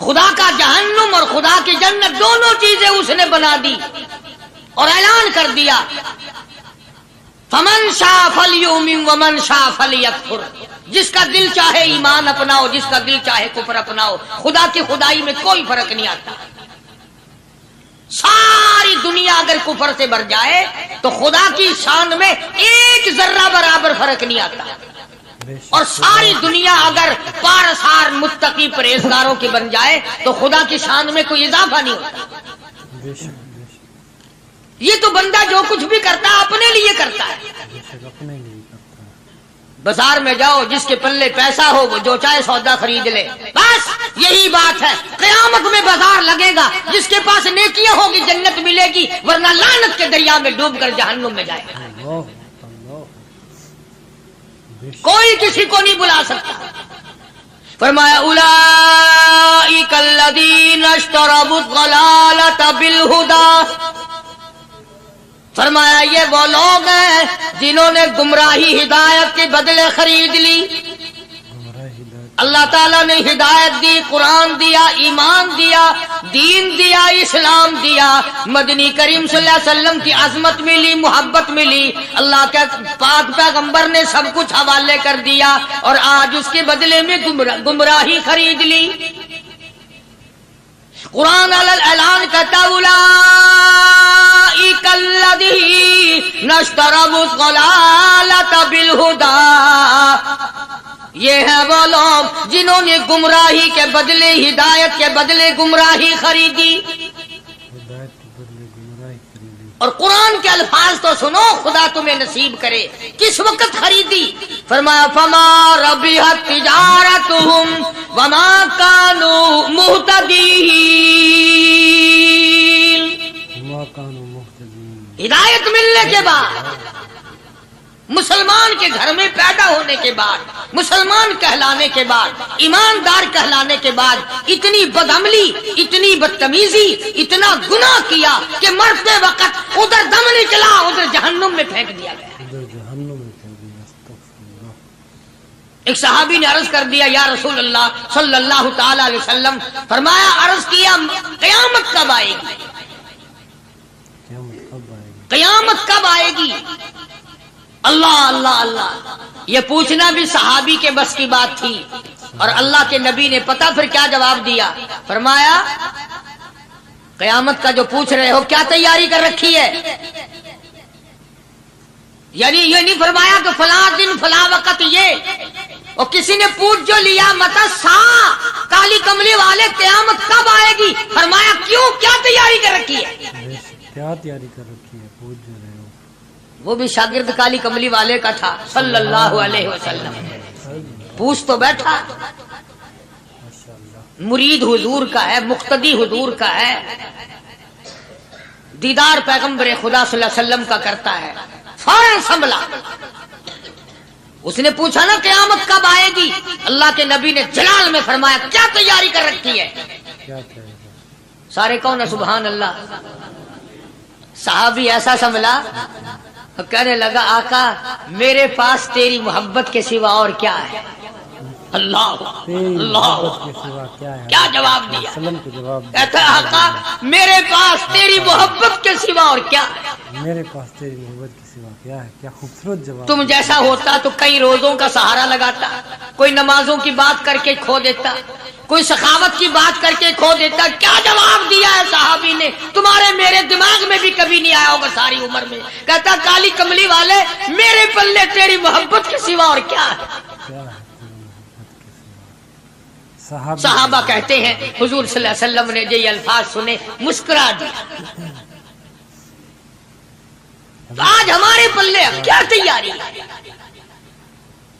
خدا کا جہنم اور خدا کی جنت دونوں چیزیں اس نے بنا دی اور اعلان کر دیا فمن شاء فلیؤمن ومن شاء فلیکفر، جس کا دل چاہے ایمان اپناؤ، جس کا دل چاہے کفر اپناؤ، خدا کی خدائی میں کوئی فرق نہیں آتا۔ ساری دنیا اگر کفر سے بھر جائے تو خدا کی شان میں ایک ذرہ برابر فرق نہیں آتا، اور ساری دنیا اگر پارسار متقی پرہیزگاروں کی بن جائے تو خدا کی شان میں کوئی اضافہ نہیں ہوتا۔ بے شک یہ تو بندہ جو کچھ بھی کرتا ہے اپنے لیے کرتا ہے۔ بے شک اپنے لیے کرتا ہے۔ بازار میں جاؤ، جس کے پلے پیسہ ہو وہ جو چاہے سودا خرید لے، بس یہی بات ہے۔ قیامت میں بازار لگے گا، جس کے پاس نیکیاں ہوگی جنت ملے گی، ورنہ لعنت کے دریا میں ڈوب کر جہنم میں جائے گا۔ اللہ اللہ بے شک کوئی کسی کو نہیں بلا سکتا۔ فرمایا اولئک الذین اشتروا الضلالۃ بالہدی، فرمایا یہ وہ لوگ ہیں جنہوں نے گمراہی ہدایت کے بدلے خرید لی۔ گمراہ ہدایت اللہ تعالیٰ نے ہدایت دی، قرآن دیا، ایمان دیا، دین دیا، اسلام دیا، مدنی کریم صلی اللہ علیہ وسلم کی عظمت ملی، محبت ملی، اللہ کے پاک پیغمبر نے سب کچھ حوالے کر دیا، اور آج اس کے بدلے میں گمراہی خرید لی۔ قرآن اعلان کرتا اولئک الذین اشتروا الضلالۃ بالہدی، یہ ہے وہ لوگ جنہوں نے گمراہی کے بدلے ہدایت کے بدلے گمراہی خریدی۔ ہدایت کے بدلے گمراہی خریدی۔ اور قرآن کے الفاظ تو سنو، خدا تمہیں نصیب کرے۔ کس وقت خریدی؟ فرمایا فما ربحت تجارتهم وما كانوا مهتدين، وما كانوا مهتدين۔ ہدایت ملنے کے بعد، مسلمان کے گھر میں پیدا ہونے کے بعد، مسلمان کہلانے کے بعد، ایماندار کہلانے کے بعد، اتنی بدعملی، اتنی بدتمیزی، اتنا گناہ کیا کہ مرتے وقت ادھر دم نکلا، ادھر جہنم میں پھینک دیا گیا۔ ادھر جہنم میں پھینک دیا۔ استغفر اللہ۔ ایک صحابی نے عرض کر دیا یا رسول اللہ صلی اللہ تعالی علیہ وسلم، فرمایا عرض کیا قیامت کب آئے گی؟ قیامت کب آئے گی؟ قیامت کب آئے گی؟ اللہ اللہ اللہ، یہ پوچھنا بھی صحابی کے بس کی بات تھی، اور اللہ کے نبی نے پتہ پھر کیا جواب دیا؟ فرمایا قیامت کا جو پوچھ رہے ہو کیا تیاری کر رکھی ہے؟ یعنی یہ نہیں فرمایا کہ فلاں دن فلاں وقت یہ، اور کسی نے پوچھ جو لیا متا سا کالی کملی والے قیامت کب آئے گی؟ فرمایا کیوں، کیا تیاری کر رکھی ہے؟ بے شک کیا تیاری کر رکھی ہے؟ پوچھ جو رہے ہو۔ وہ بھی شاگرد کالی کملی والے کا تھا صلی اللہ علیہ وسلم، پوچھ تو بیٹھا، ماشاء اللہ۔ مرید حضور کا ہے، مقتدی حضور کا ہے، دیدار پیغمبر خدا صلی اللہ علیہ وسلم کا کرتا ہے، فوراً سنبھلا۔ اس نے پوچھا نا قیامت کب آئے گی؟ اللہ کے نبی نے جلال میں فرمایا کیا تیاری کر رکھی ہے؟ کیا کہے گا؟ سارے کون ہے سبحان اللہ؟ صحابی ایسا سنبھلا، کہنے لگا آقا میرے پاس تیری محبت کے سوا اور کیا ہے؟ اللہ تیری اللہ، محبت کے سوا کیا ہے؟ کیا جواب دیا؟ وسلم کو جواب دیا۔ کہتا ہے آقا میرے پاس تیری محبت کے سوا اور کیا ہے؟ میرے پاس تیری محبت کے سوا کیا ہے؟ کیا خوبصورت جواب۔ تم جیسا ہوتا تو کئی روزوں کا سہارا لگاتا، کوئی نمازوں کی بات کر کے کھو دیتا، کوئی سخاوت کی بات کر کے کھو دیتا۔ کیا جواب دیا ہے صحابی نے؟ تمہارے میرے دماغ میں بھی کبھی نہیں آیا ہوگا ساری عمر میں۔ کہتا کالی کملی والے میرے پلے تیری محبت کے سوا اور کیا ہے؟ کیا ہے تیری محبت کے سوا؟ صحابہ کہتے ہیں حضور صلی اللہ علیہ وسلم نے جو یہ الفاظ سنے مسکرا دیا۔ آج ہمارے پلے کیا تیاری ہے؟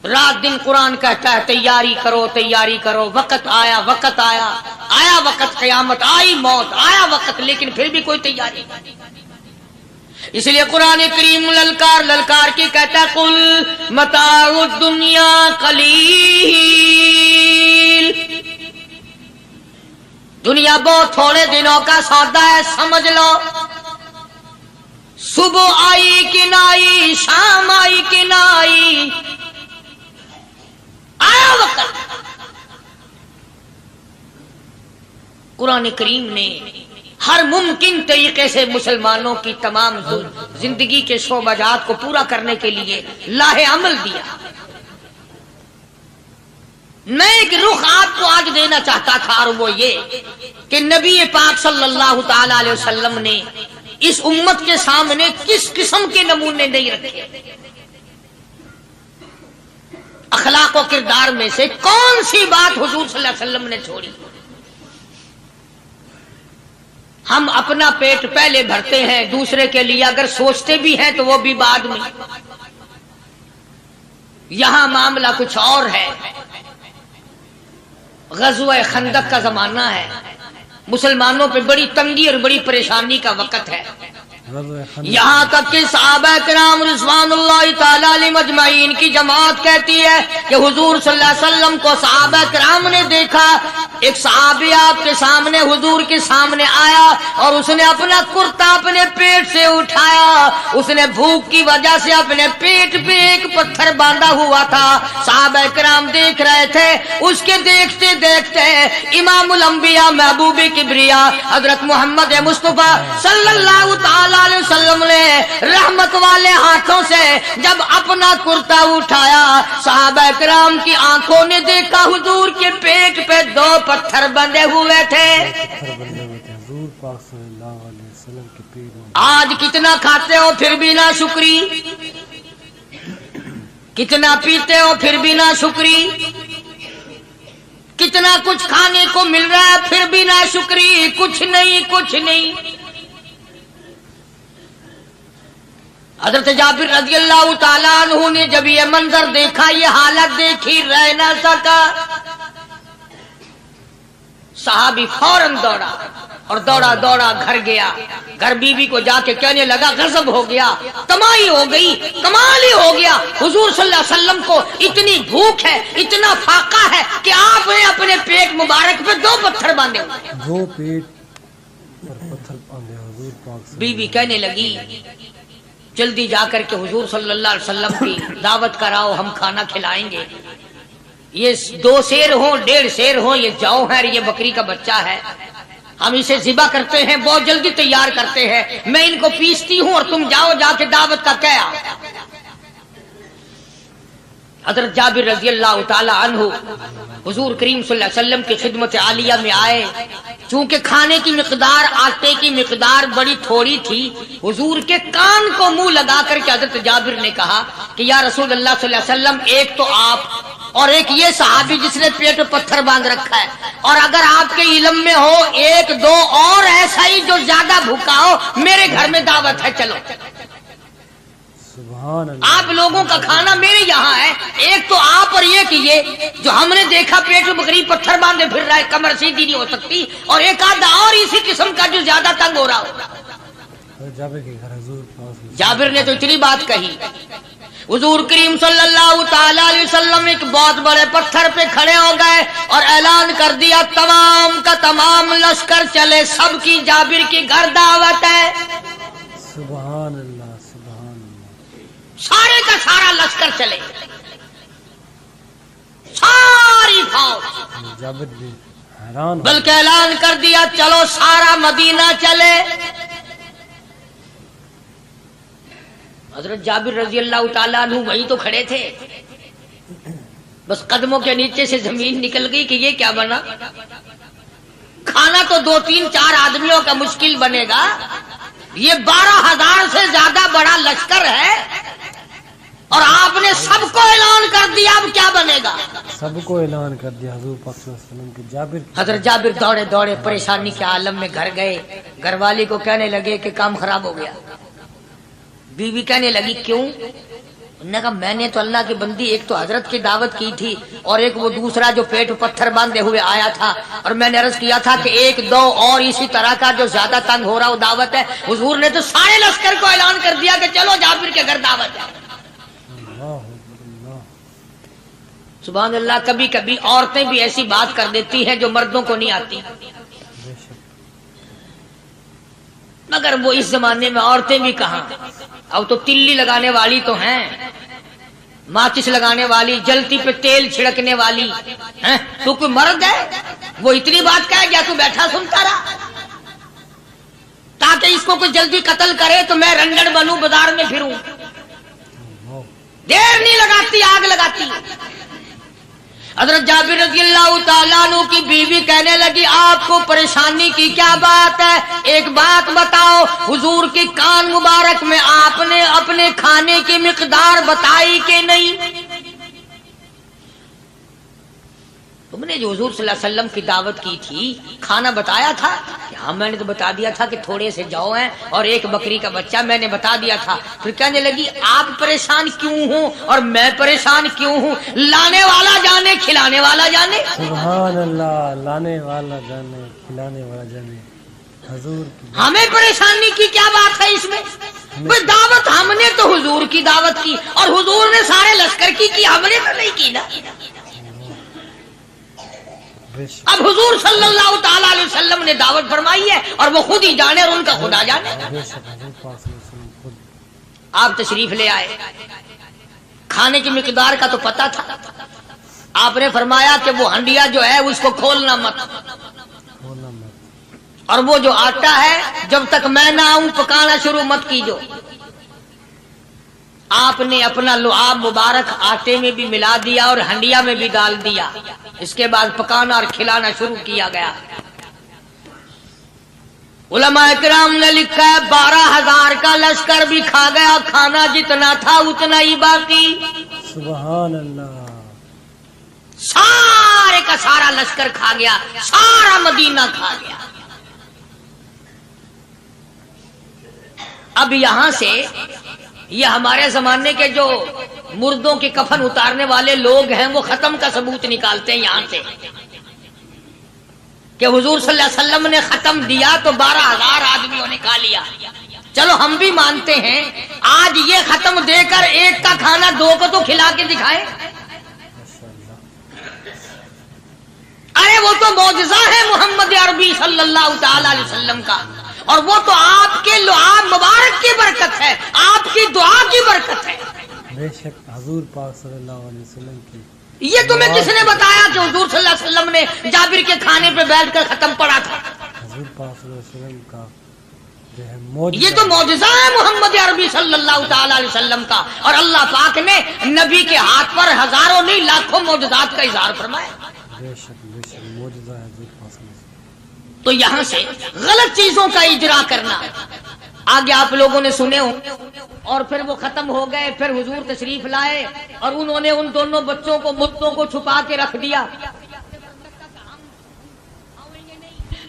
رات دن قرآن کہتا ہے تیاری کرو تیاری کرو، وقت آیا وقت آیا، آیا وقت، قیامت آئی، موت آیا وقت، لیکن پھر بھی کوئی تیاری نہیں۔ اس لیے قرآن کریم للکار للکار کی کہتا ہے قل متاع الدنیا قلیل، دنیا بہت تھوڑے دنوں کا سودا ہے، سمجھ لو۔ صبح آئی کہ نہ آئی، شام آئی کہ نہ آئی، آیا وقت۔ قرآن کریم نے ہر ممکن طریقے سے مسلمانوں کی تمام زندگی کے شعبات کو پورا کرنے کے لیے لاہ عمل دیا. میں ایک رخ آپ کو آج دینا چاہتا تھا اور وہ یہ کہ نبی پاک صلی اللہ تعالی علیہ وسلم نے اس امت کے سامنے کس قسم کے نمونے نہیں رکھے. اخلاق و کردار میں سے کون سی بات حضور صلی اللہ علیہ وسلم نے چھوڑی؟ ہم اپنا پیٹ پہلے بھرتے ہیں، دوسرے کے لیے اگر سوچتے بھی ہیں تو وہ بھی بعد میں. یہاں معاملہ کچھ اور ہے. غزوہ خندق کا زمانہ ہے، مسلمانوں پہ بڑی تنگی اور بڑی پریشانی کا وقت ہے. یہاں تک کہ صحابہ کرام رضوان اللہ تعالی علیہم اجمعین کی جماعت کہتی ہے کہ حضور صلی اللہ علیہ وسلم کو صحابہ کرام نے دیکھا. ایک صحابی آپ کے سامنے حضور کے سامنے آیا اور اس نے اپنا کرتا اپنے پیٹ سے اٹھایا. اس نے بھوک کی وجہ سے اپنے پیٹ پہ ایک پتھر باندھا ہوا تھا. صحابہ کرام دیکھ رہے تھے. اس کے دیکھتے دیکھتے امام الانبیاء محبوب کبریا حضرت محمد مصطفیٰ صلی اللہ تعالی علیہ وسلم نے رحمت والے ہاتھوں سے جب اپنا کرتا اٹھایا، صحابہ کرام کی آنکھوں نے دیکھا حضور کے پیٹ پہ 2 پتھر بندھے ہوئے تھے. آج کتنا کھاتے ہو پھر بھی نہ شکری، کتنا پیتے ہو پھر بھی نہ شکری، کتنا کچھ کھانے کو مل رہا ہے پھر بھی نہ شکری. کچھ نہیں کچھ نہیں. حضرت جابر رضی اللہ تعالیٰ عنہ نے جب یہ منظر دیکھا، یہ حالت دیکھی، رہ نہ سکا. صحابی فوراً دوڑا اور دوڑا دوڑا گھر گیا. گھر بیوی کو جا کے کہنے لگا غضب ہو گیا، تمائی ہو گئی، کمال ہی ہو گیا. حضور صلی اللہ علیہ وسلم کو اتنی بھوک ہے، اتنا فاقہ ہے کہ آپ نے اپنے پیٹ مبارک پہ 2 پتھر باندھے ہوئے. 2 پیٹ پر پتھر باندھے حضور پاک. بیوی کہنے لگی جلدی جا کر کے حضور صلی اللہ علیہ وسلم کی دعوت کراؤ، ہم کھانا کھلائیں گے. یہ 2 شیر ہوں 1.5 شیر ہوں، یہ جو ہے یہ بکری کا بچہ ہے، ہم اسے ذبح کرتے ہیں، بہت جلدی تیار کرتے ہیں. میں ان کو پیستی ہوں اور تم جاؤ جا کے دعوت کا کیا. حضرت جابر رضی اللہ تعالی عنہ حضور کریم صلی اللہ علیہ وسلم کی خدمت عالیہ میں آئے. چونکہ کھانے کی مقدار، آٹے کی مقدار بڑی تھوڑی تھی، حضور کے کان کو منہ لگا کر کے حضرت جابر نے کہا کہ یا رسول اللہ صلی اللہ علیہ وسلم، ایک تو آپ اور ایک یہ صحابی جس نے پیٹ پتھر باندھ رکھا ہے، اور اگر آپ کے علم میں ہو 1-2 اور ایسا ہی جو زیادہ بھوکا ہو، میرے گھر میں دعوت ہے، چلو. آپ لوگوں کا کھانا میرے یہاں ہے. ایک تو آپ اور یہ جو ہم نے دیکھا پیٹ میں بکری پتھر باندھے پھر رہا ہے، کمر سیدھی نہیں ہو سکتی، اور ایک آدھا اور اسی قسم کا جو زیادہ تنگ ہو رہا ہو. جابر نے تو اتنی بات کہی. حضور کریم صلی اللہ تعالی علیہ وسلم ایک بہت بڑے پتھر پہ کھڑے ہو گئے اور اعلان کر دیا تمام کا تمام لشکر چلے، سب کی جابر کی گھر دعوت ہے. سبحان اللہ سبحان اللہ. سارے کا سارا لشکر چلے، ساری فوج. جابر بھی حیران، بلکہ اعلان کر دیا چلو سارا مدینہ چلے. حضرت جابر رضی اللہ تعالیٰ عنہ وہی تو کھڑے تھے، بس قدموں کے نیچے سے زمین نکل گئی کہ یہ کیا بنا. کھانا تو 2-3-4 آدمیوں کا مشکل بنے گا، یہ 12,000 سے زیادہ بڑا لشکر ہے اور آپ نے سب کو اعلان کر دیا. اب کیا بنے گا؟ سب کو اعلان کر دیا حضور پاک صلی اللہ علیہ وسلم کے. حضرت جابر دوڑے دوڑے پریشانی کے عالم میں گھر گئے. گھر والی کو کہنے لگے کہ کام خراب ہو گیا. بیوی کہنے لگی کیوں؟ انہوں نے کہا میں نے تو اللہ کی بندی ایک تو حضرت کی دعوت کی تھی اور ایک وہ دوسرا جو پیٹ پتھر باندھے ہوئے آیا تھا، اور میں نے عرض کیا تھا کہ 1-2 اور اسی طرح کا جو زیادہ تنگ ہو رہا وہ دعوت ہے. حضور نے تو سارے لشکر کو اعلان کر دیا کہ چلو جابر کے گھر دعوت ہے. سبحان اللہ. کبھی کبھی عورتیں بھی ایسی بات کر دیتی ہیں جو مردوں کو نہیں آتی، مگر وہ اس زمانے میں عورتیں بھی کہاں. اب تو تلی لگانے والی تو ہیں، ماچس لگانے والی، جلتی پہ تیل چھڑکنے والی ہیں. تو کوئی مرد ہے؟ وہ اتنی بات کہہ گیا تو بیٹھا سنتا رہا تاکہ اس کو کوئی جلدی قتل کرے تو میں رنڈڑ بنوں بازار میں پھروں. دیر نہیں لگاتی آگ لگاتی. حضرت جابر رضی اللہ تعالیٰ عنہ کی بیوی کہنے لگی آپ کو پریشانی کی کیا بات ہے؟ ایک بات بتاؤ، حضور کے کان مبارک میں آپ نے اپنے کھانے کی مقدار بتائی کہ نہیں؟ تم نے جو حضور صلی اللہ علیہ وسلم کی دعوت کی تھی کھانا بتایا تھا؟ ہاں میں نے تو بتا دیا تھا کہ تھوڑے سے جو ہیں اور ایک بکری کا بچہ، میں نے بتا دیا تھا. پھر کہنے لگی آپ پریشان کیوں ہوں اور میں پریشان کیوں ہوں؟ لانے والا جانے کھلانے والا جانے. سبحان اللہ. لانے والا جانے کھلانے والا جانے. حضور کی ہمیں پریشانی کی کیا بات ہے اس میں؟ بھئی دعوت ہم نے تو حضور کی دعوت کی اور حضور نے سارے لشکر کی ہم نے تو نہیں کی نا. بے شک اب حضور صلی اللہ تعالی علیہ وسلم نے دعوت فرمائی ہے اور وہ خود ہی جانے اور ان کا خدا جانے. بے شک حضور پاک صلی اللہ علیہ وسلم خود آپ تشریف لے آئے، کھانے کی مقدار کا تو پتا تھا. آپ نے فرمایا کہ وہ ہنڈیا جو ہے اس کو کھولنا مت، کھولا مت. اور وہ جو آٹا ہے جب تک میں نہ آؤں پکانا شروع مت کیجو. آپ نے اپنا لعاب مبارک آٹے میں بھی ملا دیا اور ہنڈیا میں بھی ڈال دیا. اس کے بعد پکانا اور کھلانا شروع کیا گیا. علماء کرام نے لکھا ہے 12,000 کا لشکر بھی کھا گیا، کھانا جتنا تھا اتنا ہی باقی. سبحان اللہ. سارے کا سارا لشکر کھا گیا، سارا مدینہ کھا گیا. اب یہاں سے یہ ہمارے زمانے کے جو مردوں کے کفن اتارنے والے لوگ ہیں وہ ختم کا ثبوت نکالتے ہیں یہاں سے کہ حضور صلی اللہ علیہ وسلم نے ختم دیا تو 12,000 آدمیوں نے کھا لیا. چلو ہم بھی مانتے ہیں آج یہ ختم دے کر ایک کا کھانا 2 کو تو کھلا کے دکھائے. ماشاء اللہ. ارے وہ تو معجزہ ہے محمد عربی صلی اللہ تعالی علیہ وسلم کا، اور وہ تو آپ کے لعاب مبارک کی برکت ہے، آپ کی دعا کی برکت ہے. بے شک حضور پاک صلی اللہ علیہ وسلم کی. یہ تمہیں کس نے بتایا کہ حضور صلی اللہ علیہ وسلم نے جابر کے کھانے پہ بیٹھ کر ختم پڑا تھا؟ حضور پاک صلی اللہ علیہ وسلم کا جو ہے معجزہ. یہ تو معجزہ ہے محمد عربی صلی اللہ تعالی علیہ وسلم کا، اور اللہ پاک نے نبی کے ہاتھ پر ہزاروں نہیں لاکھوں معجزات کا اظہار فرمایا. بے شک معجزہ ہے حضور پاک صلی اللہ علیہ وسلم. تو یہاں سے غلط چیزوں کا اجرا کرنا آگے آپ لوگوں نے سنے ہوں. اور پھر وہ ختم ہو گئے، پھر حضور تشریف لائے اور انہوں نے ان دونوں بچوں کو مردوں کو چھپا کے رکھ دیا.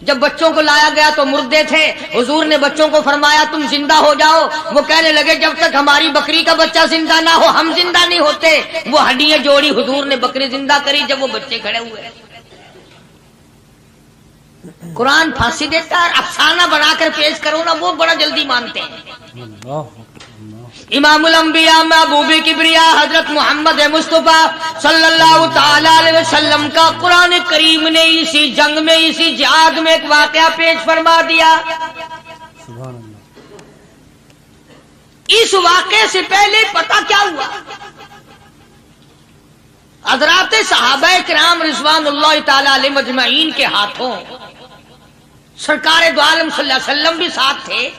جب بچوں کو لایا گیا تو مردے تھے. حضور نے بچوں کو فرمایا تم زندہ ہو جاؤ. وہ کہنے لگے جب تک ہماری بکری کا بچہ زندہ نہ ہو ہم زندہ نہیں ہوتے. وہ ہڈیاں جوڑی، حضور نے بکری زندہ کری جب وہ بچے کھڑے ہوئے. قرآن پھانسی دیتا ہے، افسانہ بنا کر پیش کرو نا وہ بڑا جلدی مانتے ہیں. اللہ امام الانبیاء محبوب کبریاء حضرت محمد مصطفیٰ صلی اللہ تعالی علیہ وسلم کا قرآن کریم نے اسی جنگ میں، اسی جہاد میں ایک واقعہ پیش فرما دیا. سبحان اللہ. اس واقعے سے پہلے پتہ کیا ہوا؟ حضرات صحابہ کرام رضوان اللہ تعالی علیہ مجمعین کے ہاتھوں سرکار دو عالم صلی اللہ علیہ وسلم بھی ساتھ تھے.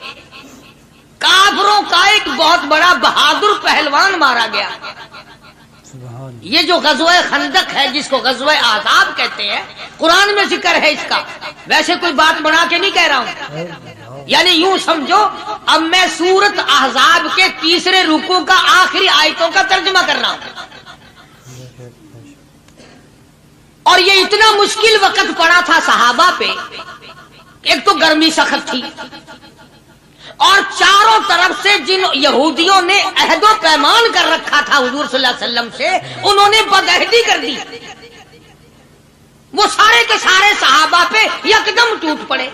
کافروں کا ایک بہت بڑا بہادر پہلوان مارا گیا. سبحان اللہ. یہ جو غزوہ خندق ہے جس کو غزوہ احزاب کہتے ہیں، قرآن میں ذکر ہے اس کا. ویسے کوئی بات بنا کے نہیں کہہ رہا ہوں، یعنی یوں سمجھو اب میں سورت احزاب کے 3 رکوع کا آخری آیتوں کا ترجمہ کر رہا ہوں. اور یہ اتنا مشکل وقت پڑا تھا صحابہ پہ. ایک تو گرمی سخت تھی اور چاروں طرف سے جن یہودیوں نے عہد و پیمان کر رکھا تھا حضور صلی اللہ علیہ وسلم سے، انہوں نے بدعہدی کر دی. وہ سارے کے سارے صحابہ پہ یکدم ٹوٹ پڑے.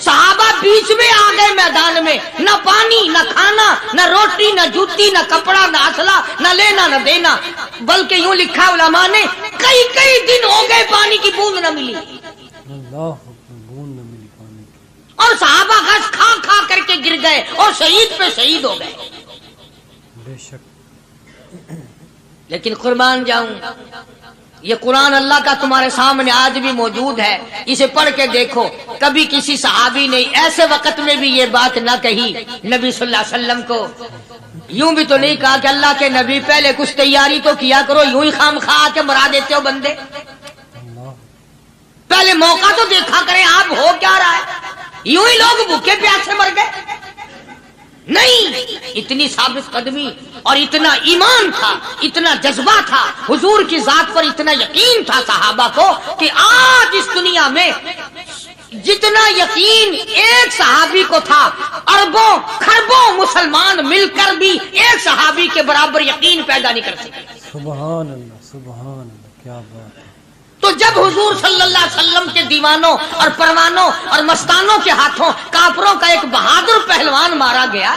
صحابہ بیچ میں آ گئے میدان میں، نہ پانی نہ کھانا نہ روٹی نہ جوتی نہ کپڑا نہ اسلحہ نہ لینا نہ دینا. بلکہ یوں لکھا علماء نے کئی دن ہو گئے پانی کی بوند نہ ملی. اللہ بوند نہ ملی پانی کی. اور صحابہ گھاس کھا کھا کر کے گر گئے اور شہید پہ شہید ہو گئے. بے شک. لیکن قربان جاؤں یہ قرآن اللہ کا تمہارے سامنے آج بھی موجود ہے، اسے پڑھ کے دیکھو۔ کبھی کسی صحابی نے ایسے وقت میں بھی یہ بات نہ کہی نبی صلی اللہ علیہ وسلم کو، یوں بھی تو نہیں کہا کہ اللہ کے نبی پہلے کچھ تیاری تو کیا کرو، یوں ہی خام خواہ کے مرا دیتے ہو بندے، پہلے موقع تو دیکھا کریں آپ ہو کیا رہا ہے، یوں ہی لوگ بھوکے پیاسے مر گئے۔ نہیں، اتنی ثابت قدمی اور اتنا ایمان تھا، اتنا جذبہ تھا، حضور کی ذات پر اتنا یقین تھا صحابہ کو کہ آج اس دنیا میں جتنا یقین ایک صحابی کو تھا، اربوں خربوں مسلمان مل کر بھی ایک صحابی کے برابر یقین پیدا نہیں کر سکے۔ سبحان اللہ، سبحان اللہ، کیا بات ہے۔ تو جب حضور صلی اللہ علیہ وسلم کے دیوانوں اور پروانوں اور مستانوں کے ہاتھوں کافروں کا ایک بہادر پہلوان مارا گیا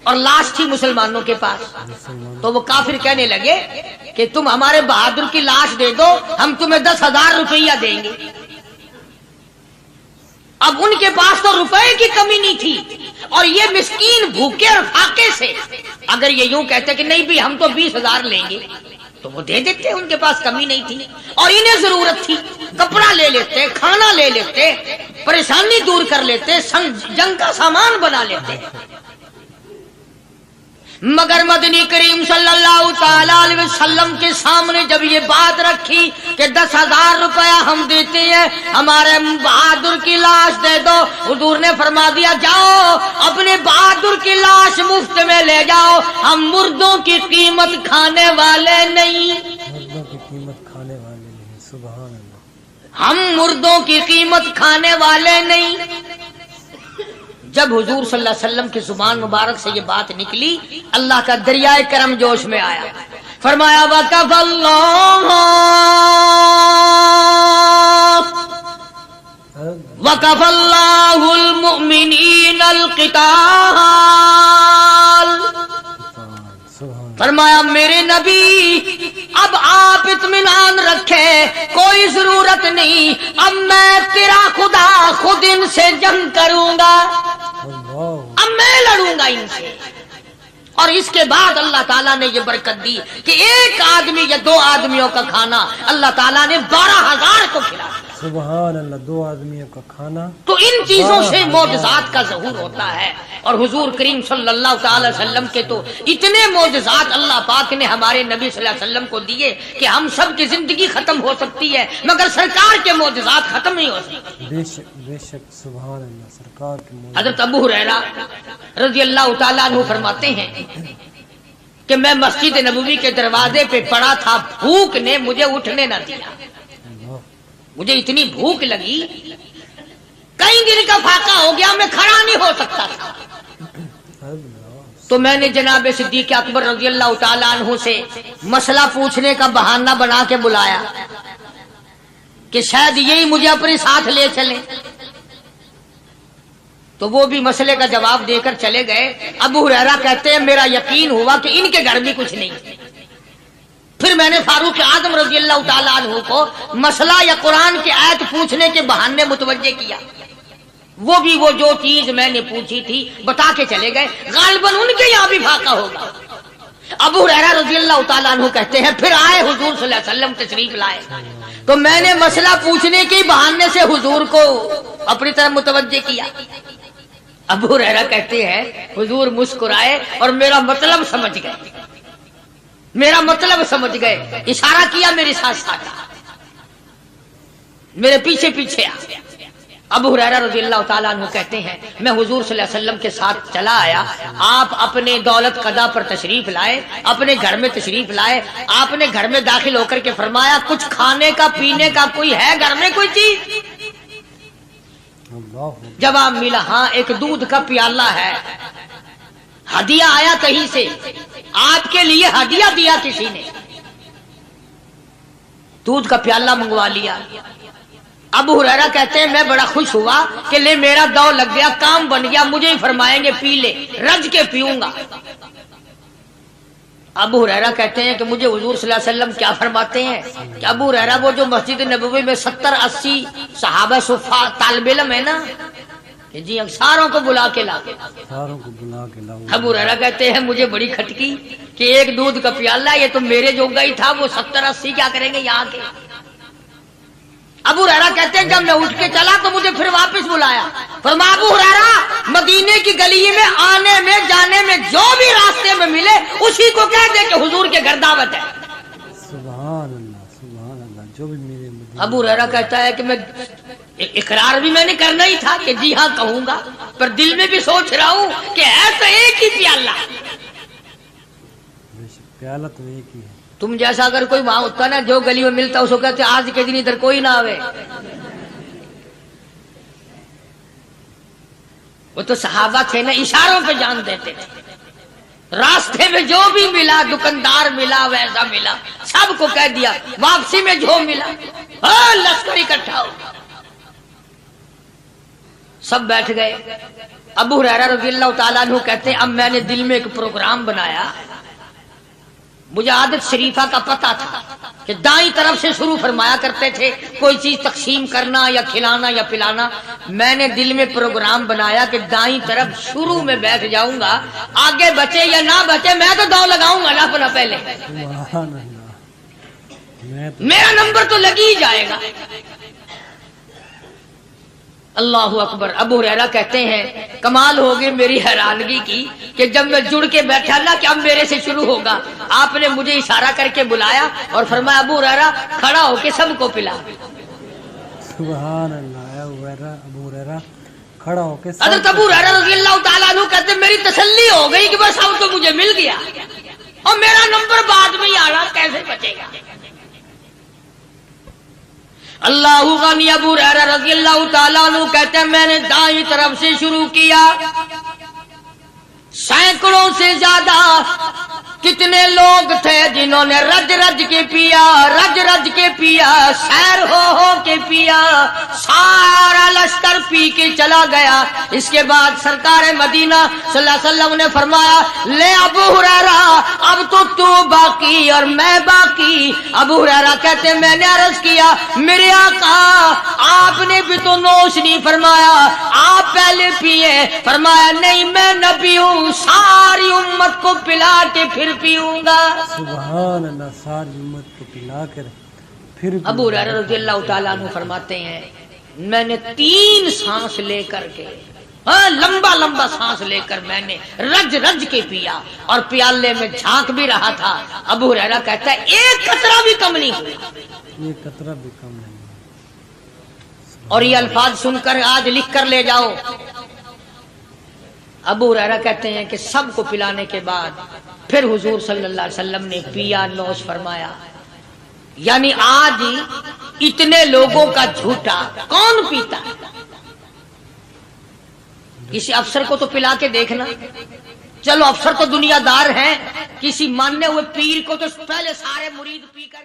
اور لاش تھی مسلمانوں کے پاس، تو وہ کافر کہنے لگے کہ تم ہمارے بہادر کی لاش دے دو، ہم تمہیں 10,000 روپیہ دیں گے۔ اب ان کے پاس تو روپے کی کمی نہیں تھی، اور یہ مسکین بھوکے اور فاقے سے اگر یہ یوں کہتے کہ نہیں بھی ہم تو 20,000 لیں گے تو وہ دے دیتے، ان کے پاس کمی نہیں تھی، اور انہیں ضرورت تھی، کپڑا لے لیتے، کھانا لے لیتے، پریشانی دور کر لیتے، جنگ کا سامان بنا لیتے۔ مگر مدنی کریم صلی اللہ تعالی علیہ وسلم کے سامنے جب یہ بات رکھی کہ 10,000 روپیہ ہم دیتے ہیں، ہمارے بہادر کی لاش دے دو، حضور نے فرما دیا جاؤ اپنے بہادر کی لاش مفت میں لے جاؤ، ہم مردوں کی قیمت کھانے والے نہیں، مردوں کی قیمت کھانے والے نہیں، سبحان اللہ، ہم مردوں کی قیمت کھانے والے نہیں۔ جب حضور صلی اللہ علیہ وسلم کی زبان مبارک سے یہ بات نکلی، اللہ کا دریائے کرم جوش میں آیا، فرمایا وَكَفَى اللَّهُ الْمُؤْمِنِينَ الْقِتَالَ، فرمایا میرے نبی اب آپ اطمینان رکھے، کوئی ضرورت نہیں، اب میں تیرا خدا خود ان سے جنگ کروں گا، اب میں لڑوں گا ان سے۔ اور اس کے بعد اللہ تعالیٰ نے یہ برکت دی کہ ایک آدمی یا 2 آدمیوں کا کھانا اللہ تعالیٰ نے 12,000 کو کھلایا۔ سبحان اللہ، 2 آدمیوں کا کھانا۔ تو ان چیزوں سے معجزات کا ظہور ہوتا ہے، اور حضور کریم صلی اللہ تعالی وسلم کے تو اتنے معجزات اللہ پاک نے ہمارے نبی صلی اللہ علیہ وسلم کو دیے کہ ہم سب کی زندگی ختم ہو سکتی ہے مگر سرکار کے معجزات ختم نہیں ہو سکتی۔ بے شک سبحان اللہ، سرکار کے معجزات۔ حضرت ابو ہریرہ رضی اللہ تعالیٰ عنہ فرماتے ہیں کہ میں مسجد نبوی کے دروازے پہ پڑا تھا، بھوک نے مجھے اٹھنے نہ دیا، مجھے اتنی بھوک لگی، کئی دن کا فاقہ ہو گیا، میں کھڑا نہیں ہو سکتا تھا۔ تو میں نے جناب صدیق اکبر رضی اللہ تعالیٰ عنہ سے مسئلہ پوچھنے کا بہانہ بنا کے بلایا کہ شاید یہی مجھے اپنے ساتھ لے چلے، تو وہ بھی مسئلے کا جواب دے کر چلے گئے۔ ابو ہریرہ کہتے ہیں میرا یقین ہوا کہ ان کے گھر بھی کچھ نہیں۔ پھر میں نے فاروق اعظم رضی اللہ تعالیٰ عنہ کو مسئلہ یا قرآن کی آیت پوچھنے کے بہانے متوجہ کیا، وہ بھی وہ جو چیز میں نے پوچھی تھی بتا کے چلے گئے، غالباً ان کے یہاں بھی فاقہ ہوگا۔ ابو ہریرہ رضی اللہ تعالیٰ عنہ کہتے ہیں پھر آئے حضور صلی اللہ علیہ وسلم تشریف لائے، تو میں نے مسئلہ پوچھنے کے بہانے سے حضور کو اپنی طرف متوجہ کیا۔ ابو ہریرہ کہتے ہیں حضور مسکرائے اور میرا مطلب سمجھ گئے، میرا مطلب سمجھ گئے، اشارہ کیا میرے ساتھ ساتھ، میرے پیچھے پیچھے آ۔ ابو ہریرہ رضی اللہ تعالیٰ عنہ کہتے ہیں میں حضور صلی اللہ علیہ وسلم کے ساتھ چلا آیا، آپ اپنے دولت قضا پر تشریف لائے، اپنے گھر میں تشریف لائے، آپ نے گھر میں داخل ہو کر کے فرمایا کچھ کھانے کا پینے کا کوئی ہے گھر میں کوئی چیز؟ جواب ملا ہاں ایک دودھ کا پیالہ ہے، ہدیہ آیا کہیں سے، آپ کے لیے ہدیہ دیا کسی نے، دودھ کا پیالہ منگوا لیا۔ ابو ہریرہ کہتے ہیں میں بڑا خوش ہوا کہ لے میرا دو لگ گیا، کام بن گیا، مجھے ہی فرمائیں گے پی لے، رج کے پیوں گا۔ ابو ہریرہ کہتے ہیں کہ مجھے حضور صلی اللہ علیہ وسلم کیا فرماتے ہیں کہ ابو ہریرہ وہ جو مسجد نبوی میں 70-80 صحابہ صفا طالب علم ہے نا، جی ہم ساروں کو بلا کے لا کے ساروں کو بلا کے لاؤ. ابو ہریرہ کہتے ہیں مجھے بڑی کھٹکی کہ ایک دودھ کا پیالہ یہ تو میرے جوگا ہی تھا، وہ 70-80 کیا کریں گے یہاں کے. ابو ہریرہ کہتے ہیں جب میں اٹھ کے چلا تو مجھے پھر واپس بلایا، فرمایا ابو ہریرہ مدینے کی گلی میں آنے میں جانے میں جو بھی راستے میں ملے اسی کو کہہ دے کہ حضور کے گھر دعوت ہے. سبحان اللہ سبحان اللہ. جو بھی میرے مدینے. ابو ہریرہ کہتا ہے کہ میں اقرار بھی میں نے کرنا ہی تھا کہ جی ہاں کہوں گا، پر دل میں بھی سوچ رہا ہوں کہ ہے تو ایک ہی پیالہ. پیالہ تو ایک ہی ہے. تم جیسا اگر کوئی وہاں ہوتا نا جو گلی میں ملتا اس کو کہتے آج کے دن ادھر کوئی نہ آوے. وہ تو صحابہ تھے نا، اشاروں پہ جان دیتے تھے. راستے میں جو بھی ملا، دکاندار ملا ویسا ملا، سب کو کہہ دیا. واپسی میں جو ملا لشکر اکٹھا ہو. سب بیٹھ گئے. ابو ہریرہ رضی اللہ تعالیٰ عنہ کہتے ہیں اب میں نے دل میں ایک پروگرام بنایا. مجھے عادت شریفہ کا پتہ تھا کہ دائیں طرف سے شروع فرمایا کرتے تھے کوئی چیز تقسیم کرنا یا کھلانا یا پلانا. میں نے دل میں پروگرام بنایا کہ دائیں طرف شروع میں بیٹھ جاؤں گا، آگے بچے یا نہ بچے میں تو دو لگاؤں گا نا اپنا پہلے. سبحان اللہ. میرا نمبر تو لگ ہی جائے گا. اللہ اکبر. ابو ہریرہ کہتے ہیں کمال ہوگی میری حیرانگی کی کہ جب میں جڑ کے بیٹھا نا کہ اب میرے سے شروع ہوگا، آپ نے مجھے اشارہ کر کے بلایا اور فرمایا ابو ہریرہ کھڑا ہو کے سب کو پلا. سبحان اللہ. ابو ہریرہ کھڑا ہو کے حضرت ابو ہریرہ رضی اللہ تعالیٰ عنہ کہتے میری تسلی ہو گئی کہ بس اب تو مجھے مل گیا اور میرا نمبر بعد میں ہی آ رہا، کیسے بچے گا. اللہ غنی. ابو ہریرہ رضی اللہ تعالیٰ عنہ کہتے ہیں میں نے دائیں طرف سے شروع کیا، سینکڑوں سے زیادہ کتنے لوگ تھے جنہوں نے رج رج کے پیا، رج رج کے پیا، سیر ہو کے پیا، سارا لشکر پی کے چلا گیا. اس کے بعد سرکار مدینہ صلی اللہ علیہ وسلم نے فرمایا لے ابو ہریرہ اب تو باقی اور میں باقی. ابو ہریرہ کہتے ہیں میں نے عرض کیا میرے آقا آپ نے بھی تو نوش نہیں فرمایا، آپ پہلے پیے. فرمایا نہیں میں نبی ہوں، ساری امت کو پلا کے پھر پیوں گا. سبحان اللہ. ساری امت کو پلا کر پھر. ابو ہریرہ رضی اللہ تعالیٰ عنہ فرماتے ہیں میں نے 3 سانس لے کر کے لمبا لمبا سانس لے کر میں نے رج رج کے پیا اور پیالے میں جھانک بھی رہا تھا. ابو ہریرہ کہتا ہے ایک قطرہ بھی کم نہیں ہوا. یہ قطرہ بھی کم نہیں. اور یہ الفاظ سن کر آج لکھ کر لے جاؤ. ابو ہریرہ کہتے ہیں کہ سب کو پلانے کے بعد پھر حضور صلی اللہ علیہ وسلم نے پیا، نوش فرمایا. یعنی آج اتنے لوگوں کا جھوٹا کون پیتا ہے؟ کسی افسر کو تو پلا کے دیکھنا. چلو افسر تو دنیا دار ہیں، کسی ماننے ہوئے پیر کو تو پہلے سارے مرید پی کر